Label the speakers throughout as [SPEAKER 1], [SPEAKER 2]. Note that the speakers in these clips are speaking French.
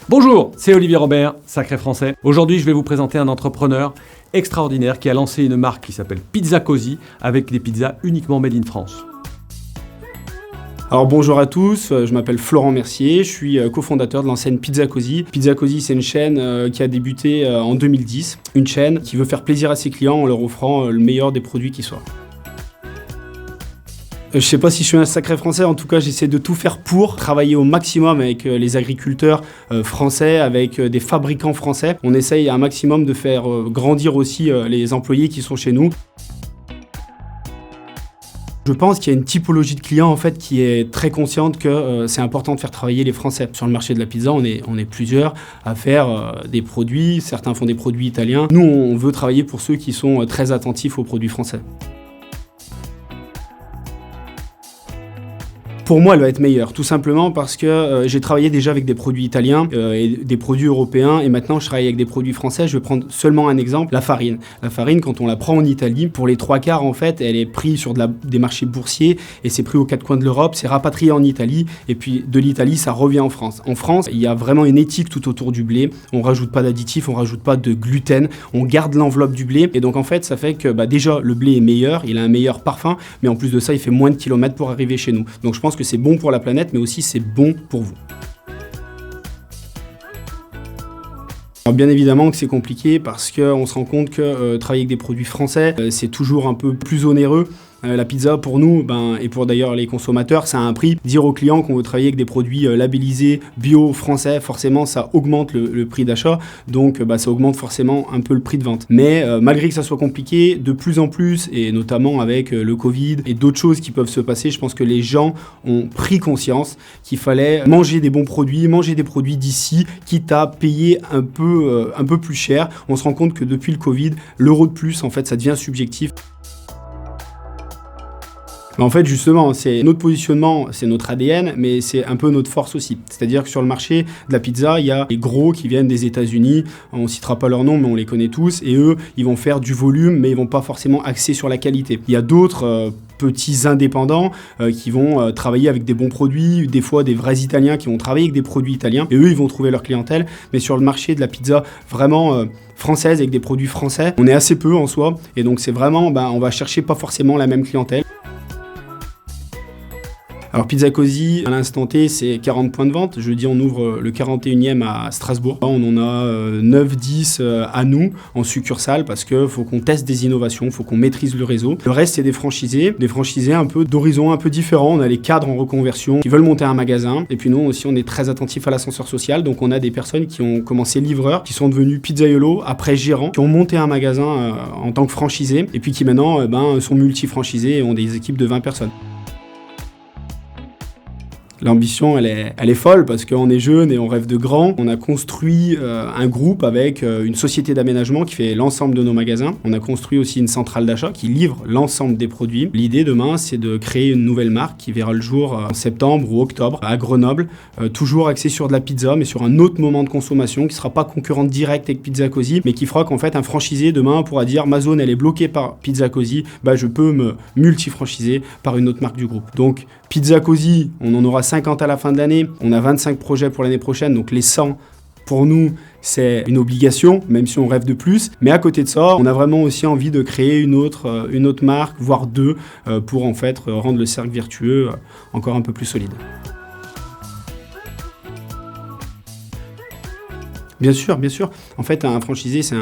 [SPEAKER 1] Bonjour, c'est Olivier Robert, Sacré Français. Aujourd'hui, je vais vous présenter un entrepreneur extraordinaire qui a lancé une marque qui s'appelle Pizza Cosy avec des pizzas uniquement made in France.
[SPEAKER 2] Alors bonjour à tous, je m'appelle Florent Mercier, je suis cofondateur de l'enseigne Pizza Cosy. Pizza Cosy, c'est une chaîne qui a débuté en 2010, une chaîne qui veut faire plaisir à ses clients en leur offrant le meilleur des produits qui soient. Je sais pas si je suis un sacré français, en tout cas j'essaie de tout faire pour travailler au maximum avec les agriculteurs français, avec des fabricants français. On essaye un maximum de faire grandir aussi les employés qui sont chez nous. Je pense qu'il y a une typologie de clients en fait qui est très consciente que c'est important de faire travailler les Français. Sur le marché de la pizza, on est plusieurs à faire des produits, certains font des produits italiens. Nous, on veut travailler pour ceux qui sont très attentifs aux produits français. Pour moi, elle va être meilleure, tout simplement parce que j'ai travaillé déjà avec des produits italiens et des produits européens, et maintenant je travaille avec des produits français. Je vais prendre seulement un exemple, la farine. La farine, quand on la prend en Italie, pour les 3/4, en fait, elle est prise sur des marchés boursiers, et c'est pris aux 4 coins de l'Europe, c'est rapatrié en Italie, et puis de l'Italie, ça revient en France. En France, il y a vraiment une éthique tout autour du blé. On rajoute pas d'additifs, on rajoute pas de gluten, on garde l'enveloppe du blé, et donc en fait, ça fait que déjà, le blé est meilleur, il a un meilleur parfum, mais en plus de ça, il fait moins de kilomètres pour arriver chez nous. Donc je pense que c'est bon pour la planète, mais aussi c'est bon pour vous. Alors bien évidemment que c'est compliqué parce qu'on se rend compte que travailler avec des produits français, c'est toujours un peu plus onéreux. La pizza, pour nous, et pour d'ailleurs les consommateurs, ça a un prix. Dire aux clients qu'on veut travailler avec des produits labellisés, bio, français, forcément, ça augmente le prix d'achat. Donc, ça augmente forcément un peu le prix de vente. Mais malgré que ça soit compliqué, de plus en plus, et notamment avec le Covid et d'autres choses qui peuvent se passer, je pense que les gens ont pris conscience qu'il fallait manger des bons produits, manger des produits d'ici, quitte à payer un peu plus cher. On se rend compte que depuis le Covid, l'euro de plus, en fait, ça devient subjectif. En fait, justement, c'est notre positionnement, c'est notre ADN, mais c'est un peu notre force aussi. C'est-à-dire que sur le marché de la pizza, il y a des gros qui viennent des États-Unis. On ne citera pas leur nom, mais on les connaît tous. Et eux, ils vont faire du volume, mais ils ne vont pas forcément axer sur la qualité. Il y a d'autres petits indépendants qui vont travailler avec des bons produits, des fois des vrais Italiens qui vont travailler avec des produits italiens. Et eux, ils vont trouver leur clientèle. Mais sur le marché de la pizza, vraiment française, avec des produits français, on est assez peu en soi. Et donc, c'est vraiment, on va chercher pas forcément la même clientèle. Alors Pizza Cosy, à l'instant T, c'est 40 points de vente. Jeudi, on ouvre le 41e à Strasbourg. On en a 9-10 à nous en succursale parce qu'il faut qu'on teste des innovations, il faut qu'on maîtrise le réseau. Le reste, c'est des franchisés un peu d'horizons un peu différents. On a les cadres en reconversion qui veulent monter un magasin. Et puis nous aussi, on est très attentifs à l'ascenseur social. Donc on a des personnes qui ont commencé livreurs, qui sont devenus pizzaiolo, après gérants, qui ont monté un magasin en tant que franchisés et puis qui maintenant sont multi-franchisés et ont des équipes de 20 personnes. L'ambition, elle est folle parce qu'on est jeune et on rêve de grand. On a construit un groupe avec une société d'aménagement qui fait l'ensemble de nos magasins. On a construit aussi une centrale d'achat qui livre l'ensemble des produits. L'idée demain, c'est de créer une nouvelle marque qui verra le jour en septembre ou octobre à Grenoble, toujours axée sur de la pizza, mais sur un autre moment de consommation qui ne sera pas concurrente directe avec Pizza Cosy, mais qui fera qu'en fait un franchisé demain pourra dire ma zone elle est bloquée par Pizza Cosy, je peux me multi-franchiser par une autre marque du groupe. Donc Pizza Cosy, on en aura 50 à la fin de l'année. On a 25 projets pour l'année prochaine, donc les 100, pour nous, c'est une obligation, même si on rêve de plus. Mais à côté de ça, on a vraiment aussi envie de créer une autre marque, voire deux, pour en fait rendre le cercle vertueux encore un peu plus solide. Bien sûr. En fait, un franchisé, c'est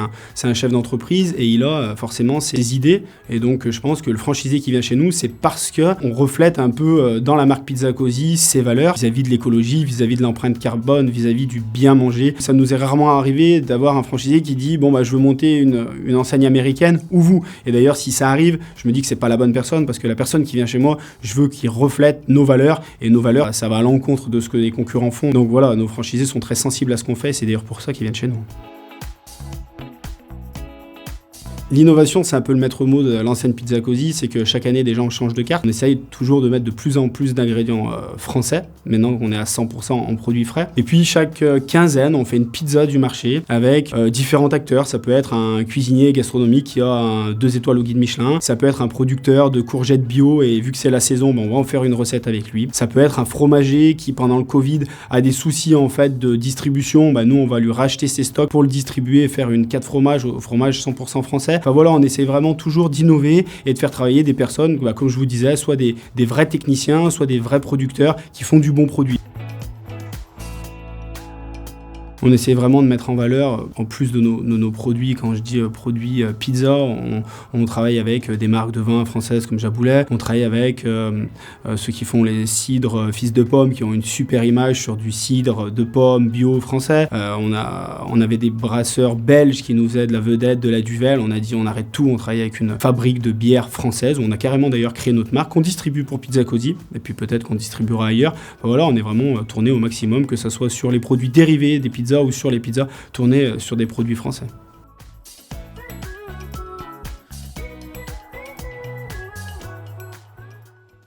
[SPEAKER 2] un chef d'entreprise et il a forcément ses idées. Et donc, je pense que le franchisé qui vient chez nous, c'est parce qu'on reflète un peu dans la marque Pizza Cosy ses valeurs vis-à-vis de l'écologie, vis-à-vis de l'empreinte carbone, vis-à-vis du bien manger. Ça nous est rarement arrivé d'avoir un franchisé qui dit je veux monter une enseigne américaine ou vous. Et d'ailleurs, si ça arrive, je me dis que c'est pas la bonne personne parce que la personne qui vient chez moi, je veux qu'il reflète nos valeurs. Et nos valeurs, ça va à l'encontre de ce que les concurrents font. Donc voilà, nos franchisés sont très sensibles à ce qu'on fait. C'est d'ailleurs pour ça qui viennent chez nous. L'innovation, c'est un peu le maître mot de l'enseigne Pizza Così, c'est que chaque année, des gens changent de carte. On essaye toujours de mettre de plus en plus d'ingrédients français, maintenant qu'on est à 100% en produits frais. Et puis, chaque quinzaine, on fait une pizza du marché avec différents acteurs. Ça peut être un cuisinier gastronomique qui a 2 étoiles au guide Michelin. Ça peut être un producteur de courgettes bio et vu que c'est la saison, on va en faire une recette avec lui. Ça peut être un fromager qui, pendant le Covid, a des soucis en fait de distribution. Nous, on va lui racheter ses stocks pour le distribuer et faire une 4 fromages au fromage 100% français. Enfin voilà, on essaie vraiment toujours d'innover et de faire travailler des personnes, comme je vous disais, soit des vrais techniciens, soit des vrais producteurs qui font du bon produit. On essaie vraiment de mettre en valeur, en plus de nos produits, quand je dis produits pizza, on travaille avec des marques de vin françaises comme Jaboulet, on travaille avec ceux qui font les cidres Fils de Pomme, qui ont une super image sur du cidre de pomme bio français. On avait des brasseurs belges qui nous faisaient de la vedette, de la Duvel. On a dit on arrête tout, on travaille avec une fabrique de bière française. On a carrément d'ailleurs créé notre marque, on distribue pour Pizza Così, et puis peut-être qu'on distribuera ailleurs. Enfin, voilà, on est vraiment tourné au maximum, que ce soit sur les produits dérivés des pizzas ou sur les pizzas tournées sur des produits français.